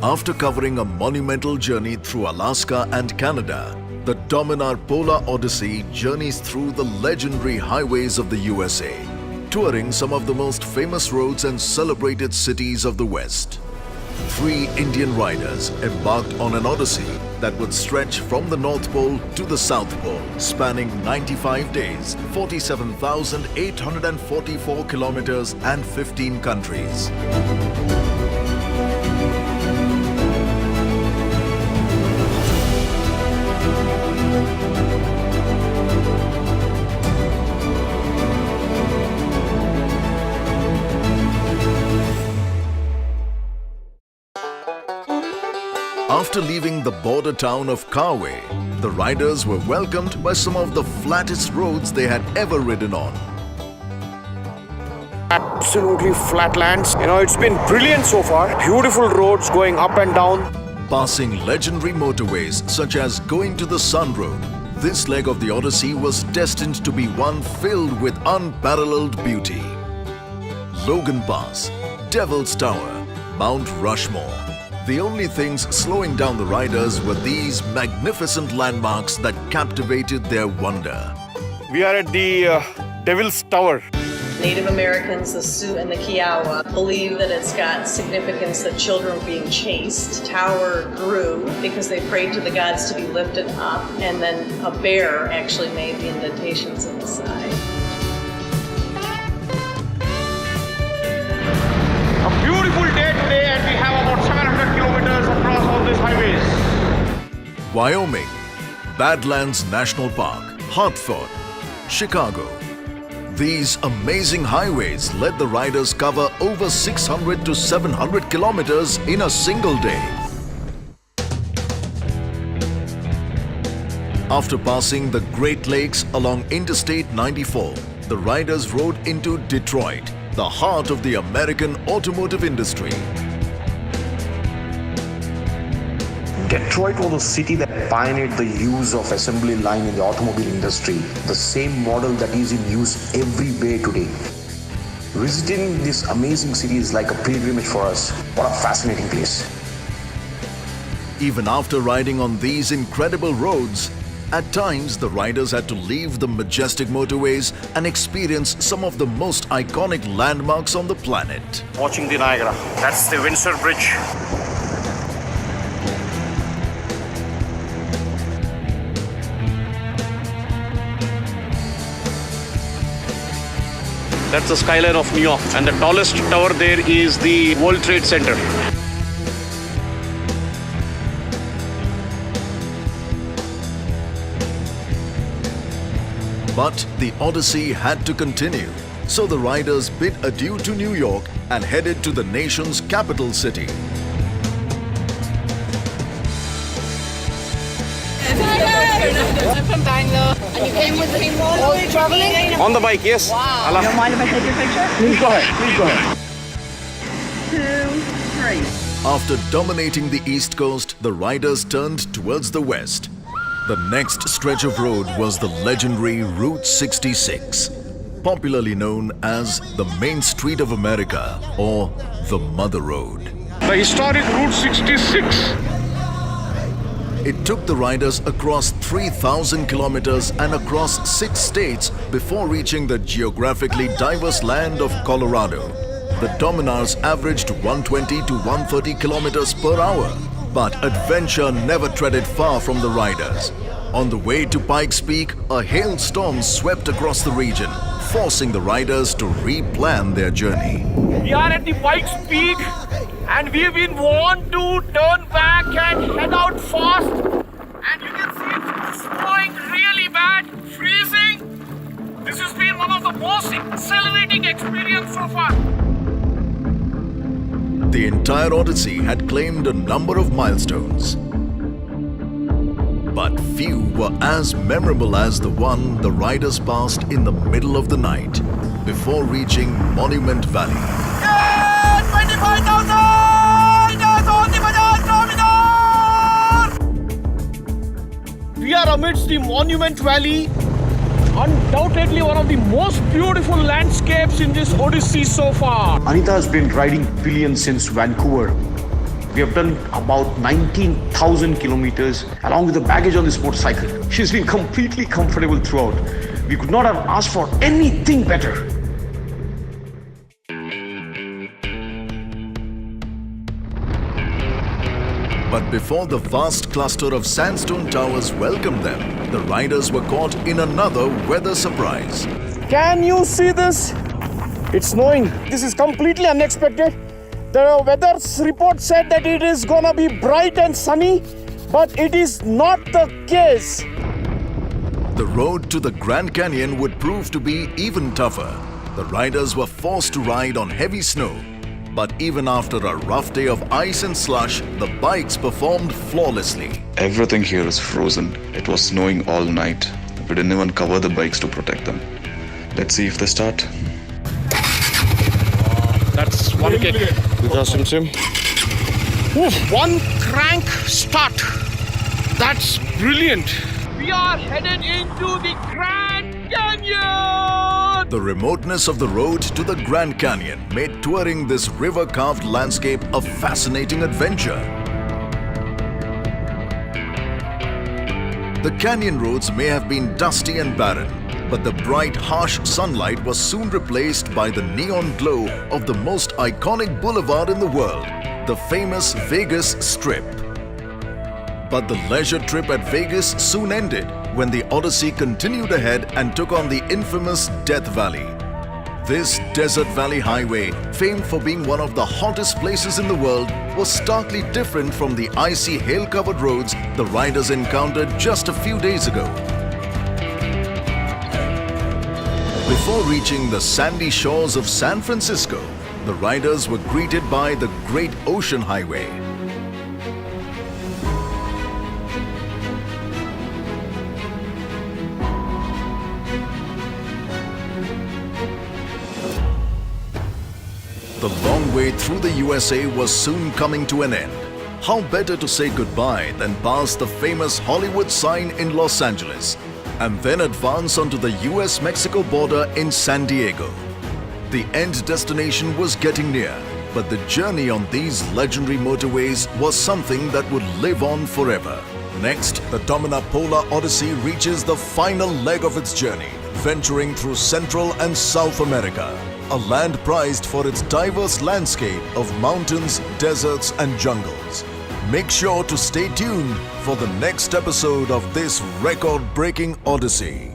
After covering a monumental journey through Alaska and Canada, the Dominar Polar Odyssey journeys through the legendary highways of the USA, touring some of the most famous roads and celebrated cities of the West. 3 Indian riders embarked on an odyssey that would stretch from the North Pole to the South Pole, spanning 95 days, 47,844 kilometers and 15 countries. After leaving the border town of Kauai, the riders were welcomed by some of the flattest roads they had ever ridden on. Absolutely flat lands. It's been brilliant so far. Beautiful roads going up and down. Passing legendary motorways such as going to the Sun Road, this leg of the Odyssey was destined to be one filled with unparalleled beauty. Logan Pass, Devil's Tower, Mount Rushmore. The only things slowing down the riders were these magnificent landmarks that captivated their wonder. We are at the Devil's Tower. Native Americans, the Sioux and the Kiowa, believe that it's got significance that children were being chased. The tower grew because they prayed to the gods to be lifted up, and then a bear actually made the indentations in the side. A beautiful day today, and we have about 700 kilometers across all these highways. Wyoming, Badlands National Park, Hartford, Chicago. These amazing highways let the riders cover over 600 to 700 kilometers in a single day. After passing the Great Lakes along Interstate 94, the riders rode into Detroit, the heart of the American automotive industry. Detroit was a city that pioneered the use of assembly line in the automobile industry, the same model that is in use everywhere today. Visiting this amazing city is like a pilgrimage for us. What a fascinating place. Even after riding on these incredible roads, at times the riders had to leave the majestic motorways and experience some of the most iconic landmarks on the planet. Watching the Niagara. That's the Windsor Bridge. That's the skyline of New York, and the tallest tower there is the World Trade Center. But the Odyssey had to continue, so the riders bid adieu to New York and headed to the nation's capital city. I'm from Bangalore. And you came with me all the way traveling? On the bike, yes. Wow. Allah. Don't mind if I take your picture? Please go ahead. Please go ahead. 2, 3. After dominating the East Coast, the riders turned towards the West. The next stretch of road was the legendary Route 66, popularly known as the Main Street of America or the Mother Road. The historic Route 66. It took the riders across 3,000 kilometers and across 6 states before reaching the geographically diverse land of Colorado. The Dominars averaged 120 to 130 kilometers per hour, but adventure never treaded far from the riders. On the way to Pikes Peak, a hailstorm swept across the region, forcing the riders to replan their journey. We are at the Pikes Peak, and we've been warned to turn back and head out fast. And you can see it's snowing really bad, freezing. This has been one of the most exhilarating experiences so far. The entire Odyssey had claimed a number of milestones, but few were as memorable as the one the riders passed in the middle of the night before reaching Monument Valley. Yeah, 25,000! We are amidst the Monument Valley, undoubtedly one of the most beautiful landscapes in this Odyssey so far. Anita has been riding pillion since Vancouver. We have done about 19,000 kilometers along with the baggage on this motorcycle. She's been completely comfortable throughout. We could not have asked for anything better. But before the vast cluster of sandstone towers welcomed them, the riders were caught in another weather surprise. Can you see this? It's snowing. This is completely unexpected. The weather report said that it is gonna be bright and sunny, but it is not the case. The road to the Grand Canyon would prove to be even tougher. The riders were forced to ride on heavy snow. But even after a rough day of ice and slush, the bikes performed flawlessly. Everything here is frozen. It was snowing all night. We didn't even cover the bikes to protect them. Let's see if they start. That's one kick. Oof, one crank start. That's brilliant. We are headed into the Grand Canyon. The remoteness of the road to the Grand Canyon made touring this river-carved landscape a fascinating adventure. The canyon roads may have been dusty and barren, but the bright, harsh sunlight was soon replaced by the neon glow of the most iconic boulevard in the world, the famous Vegas Strip. But the leisure trip at Vegas soon ended when the Odyssey continued ahead and took on the infamous Death Valley. This desert valley highway, famed for being one of the hottest places in the world, was starkly different from the icy, hail-covered roads the riders encountered just a few days ago. Before reaching the sandy shores of San Francisco, the riders were greeted by the Great Ocean Highway. The long way through the USA was soon coming to an end. How better to say goodbye than pass the famous Hollywood sign in Los Angeles and then advance onto the US-Mexico border in San Diego. The end destination was getting near, but the journey on these legendary motorways was something that would live on forever. Next, the Domina Polar Odyssey reaches the final leg of its journey, venturing through Central and South America, a land prized for its diverse landscape of mountains, deserts, and jungles. Make sure to stay tuned for the next episode of this record-breaking Odyssey.